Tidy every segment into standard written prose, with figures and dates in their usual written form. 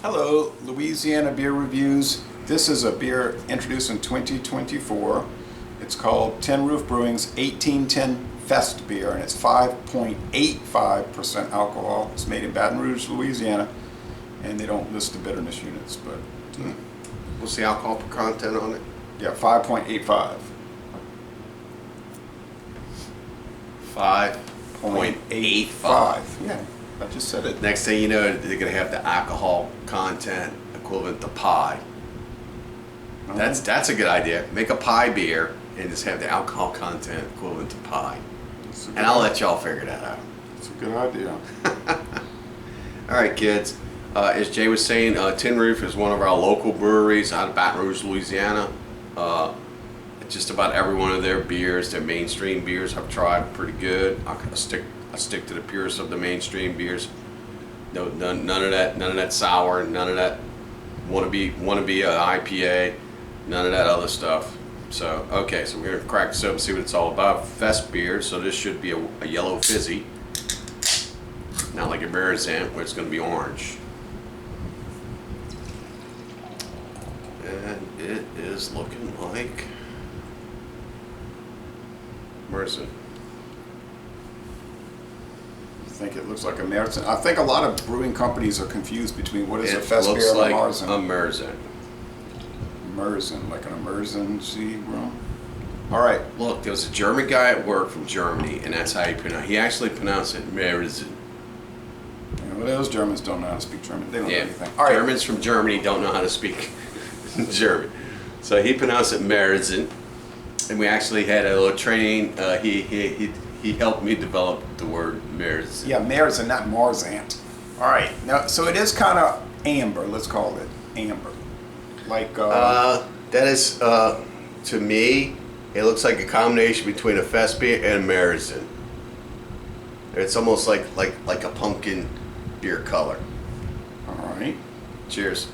Hello, Louisiana Beer Reviews. This is a beer introduced in 2024. It's called Tin Roof Brewing's 1810 Festbier, and it's 5.85% alcohol. It's made in Baton Rouge, Louisiana, and they don't list the bitterness units, but What's the alcohol content on it? yeah, 5.85. 5.85. Yeah, I just said it. Next thing you know, they're going to have the alcohol content equivalent to pie. That's a good idea. Make a pie beer and just have the alcohol content equivalent to pie. And I'll let y'all figure that out. It's a good idea. All right, kids. As Jay was saying, Tin Roof is one of our local breweries out of Baton Rouge, Louisiana. Just about every one of their beers, their mainstream beers, I've tried pretty good. I stick to the purest of the mainstream beers. No, none of that sour, none of that wanna be IPA, none of that other stuff. So okay, so we're gonna crack this up and see what it's all about. Festbier, so this should be a yellow fizzy, not like a Beerzant, where it's gonna be orange. And it is looking like Merson. I think it looks like a Merzen. I think a lot of brewing companies are confused between what is a It Festbier looks and like a Marzen. a Merson. Merzen, like an emergency room. All right. Look, there was a German guy at work from Germany, and that's how he pronounced it. He actually pronounced it Merzen. Yeah, well, those Germans don't know how to speak German. They don't know Yeah, anything. All right. Germans from Germany don't know how to speak German. So he pronounced it Merzen, and we actually had a little training. He helped me develop the word Merzen. Yeah, Merzen, not Marzant. All right. Now, so it is kind of amber. Let's call it amber. Like. That is, to me, it looks like a combination between a Festbier and a Merzen. It's almost like a pumpkin beer color. All right. Cheers.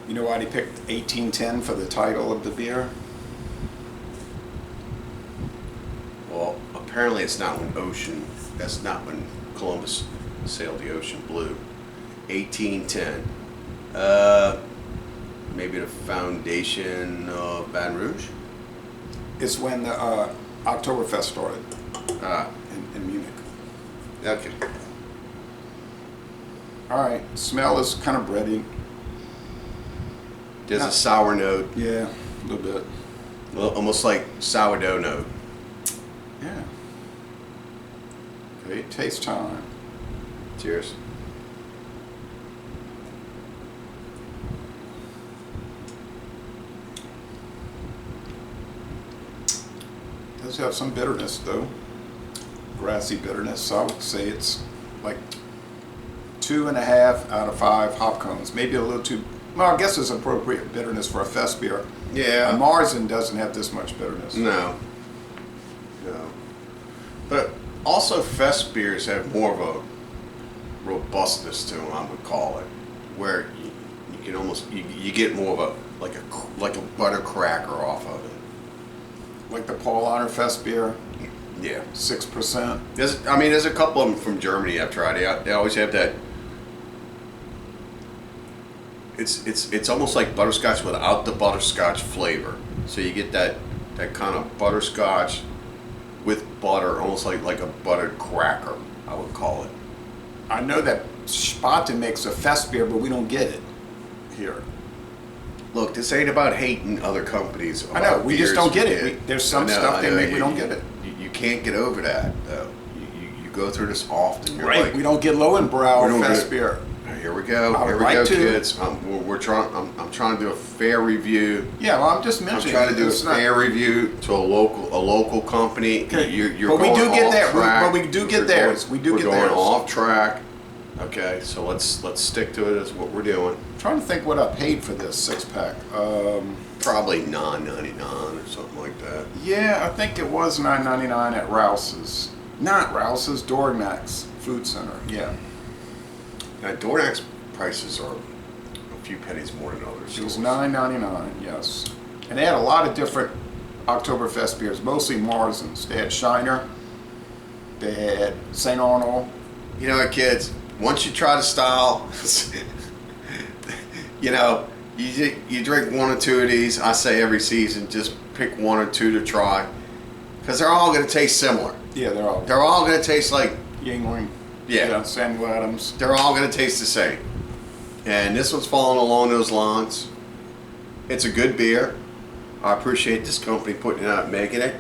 You know why they picked 1810 for the title of the beer? Well, apparently it's not when that's not when Columbus sailed the ocean blue. 1810. Maybe the foundation of Baton Rouge? It's when the Oktoberfest started in Munich. Okay. All right. Smell is kind of bready. There's a sour note, Yeah, a little bit. almost like sourdough note. Yeah. Okay, taste time. Cheers. Does have some bitterness though. Grassy bitterness. So I would say it's like 2.5 out of 5 hop cones. Maybe a little too. Well, I guess it's appropriate bitterness for a Festbier. Yeah. A Marzen doesn't have this much bitterness. No. But also Festbiers have more of a robustness to them, I would call it, where you can almost you get more of a like a butter cracker off of it. Like the Paulaner Festbier, Yeah. 6%. There's a couple of them from Germany I've tried. They always have that. It's almost like butterscotch without the butterscotch flavor. So you get that kind of butterscotch with butter, almost like a buttered cracker, I would call it. I know that Spaten makes a Festbier, but we don't get it here. Look, this ain't about hating other companies. I know, about we just beers don't get we it. There's some stuff they make, we don't get it. You can't get over that, though. You go through this often. You're Right, like, we don't get Lowenbrau we don't get- Festbier. Here we go. I would Here we like go, to. kids. I'm trying to do a fair review. Yeah, well, I'm just I'm mentioning. trying to do a it's not- fair review to a local company. Okay, You're but we going do get off there. track. But we do get We're theirs. going- We do get We're going theirs. off track. Okay, so let's stick to it. That's what we're doing. I'm trying to think what I paid for this 6-pack. Probably $9.99 or something like that. Yeah, I think it was $9.99 at Rouse's. Not Rouse's, Dormax Food Center. Yeah. Now, Dornax prices are a few pennies more than others. It was $9.99, yes. And they had a lot of different Oktoberfest beers, mostly Marzens. They had Shiner, they had St. Arnold, You know what, kids? Once you try the style, you know, you drink one or two of these. I say every season, just pick one or two to try, because they're all going to taste similar. Yeah, they're all going to taste like Yingling. Yeah. Samuel Adams. They're all going to taste the same. And this one's falling along those lines. It's a good beer. I appreciate this company putting it out and making it.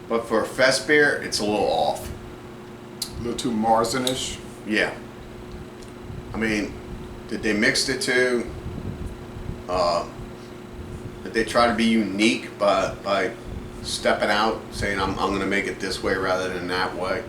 But for a Festbier, it's a little off. A little too Marzen-ish. Yeah. I mean, did they mix the two? Did they try to be unique by stepping out, saying I'm going to make it this way rather than that way?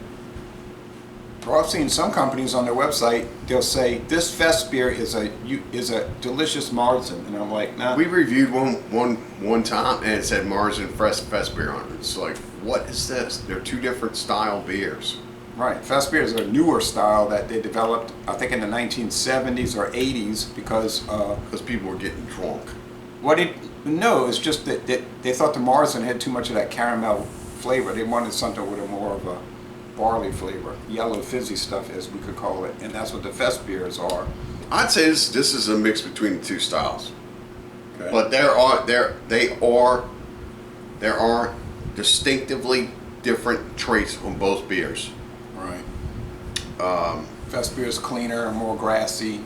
Well, I've seen some companies on their website. They'll say this Festbier is a delicious Marzen, and I'm like, nah. We reviewed one time, and it said Marzen Fresh Festbier on it. It's like, what is this? They're two different style beers. Right, Festbier is a newer style that they developed, I think, in the 1970s or 80s because People were getting drunk. No, it's just that they thought the Marzen had too much of that caramel flavor. They wanted something with a more of a barley flavor, yellow fizzy stuff, as we could call it, and that's what the Festbiers are. I'd say this is a mix between the two styles, Okay. but there are distinctively different traits on both beers. Right. Festbier is cleaner and more grassy.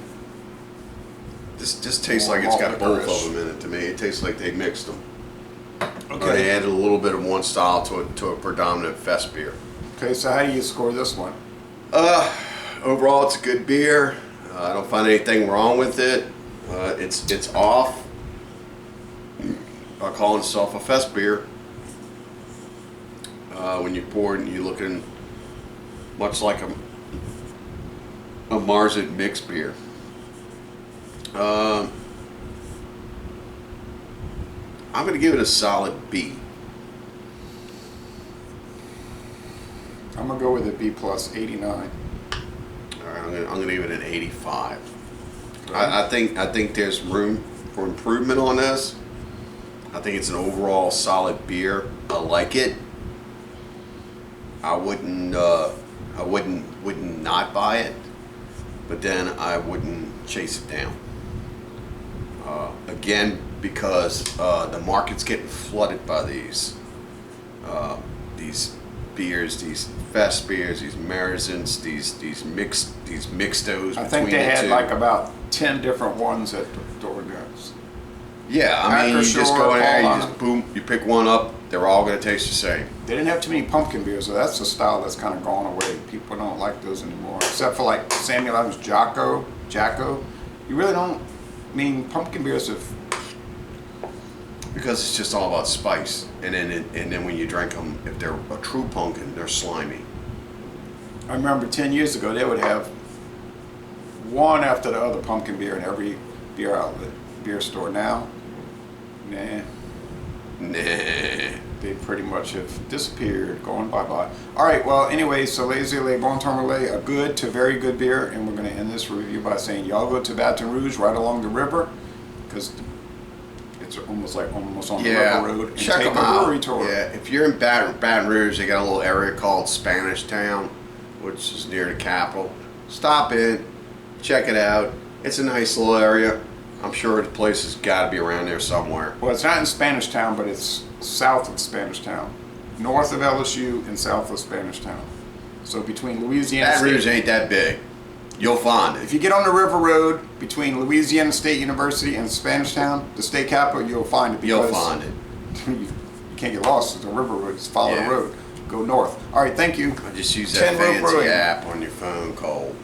This tastes More like it's got both licorice. of them in it to me. It tastes like they mixed them. Or Okay. they added a little bit of one style to a predominant Festbier. Okay, so how do you score this one? Overall, it's a good beer. I don't find anything wrong with it. It's off by calling itself a Festbier. When you pour it, you're looking much like a Marzen mixed beer. I'm going to give it a solid B. I'm gonna go with a B plus, 89. All right, I'm gonna give it an 85. I think there's room for improvement on this. I think it's an overall solid beer. I like it. I wouldn't not buy it, but then I wouldn't chase it down. Again, because the market's getting flooded by these beers, these Festbiers, these Marzens, these mixtos. I think they had like about 10 different ones at the door guys. Yeah, I mean, you just go in there, you Paulana. just boom, you pick one up. They're all going to taste the same. They didn't have too many pumpkin beers, so that's a style that's kind of gone away. People don't like those anymore, except for like Samuel Adams Jacko. You really don't. I mean, pumpkin beers have. Because it's just all about spice, and then when you drink them, if they're a true pumpkin, they're slimy. I remember 10 years ago they would have one after the other pumpkin beer in every beer outlet, beer store. Now, nah, they pretty much have disappeared, going bye-bye. All right, well, anyway, so Lazy Le Bon Temps Relais, a good to very good beer, and we're going to end this review by saying y'all go to Baton Rouge right along the river, because it's almost on the river road, and check take them a out. brewery tour. Yeah, if you're in Baton Rouge, they got a little area called Spanish Town, which is near the capital. Stop in, check it out. It's a nice little area. I'm sure the place has got to be around there somewhere. Well, it's not in Spanish Town, but it's south of Spanish Town, north of LSU and south of Spanish Town. So between Louisiana Baton Rouge State, ain't that big. You'll find if it. you get on the River Road between Louisiana State University and Spanish Town, the state capital, you'll find it. You'll Because find it. you can't get lost. It's a river road. Just follow Yeah. the road. Go north. All right, thank you. I just use that 10 Road fancy Brewing. app on your phone called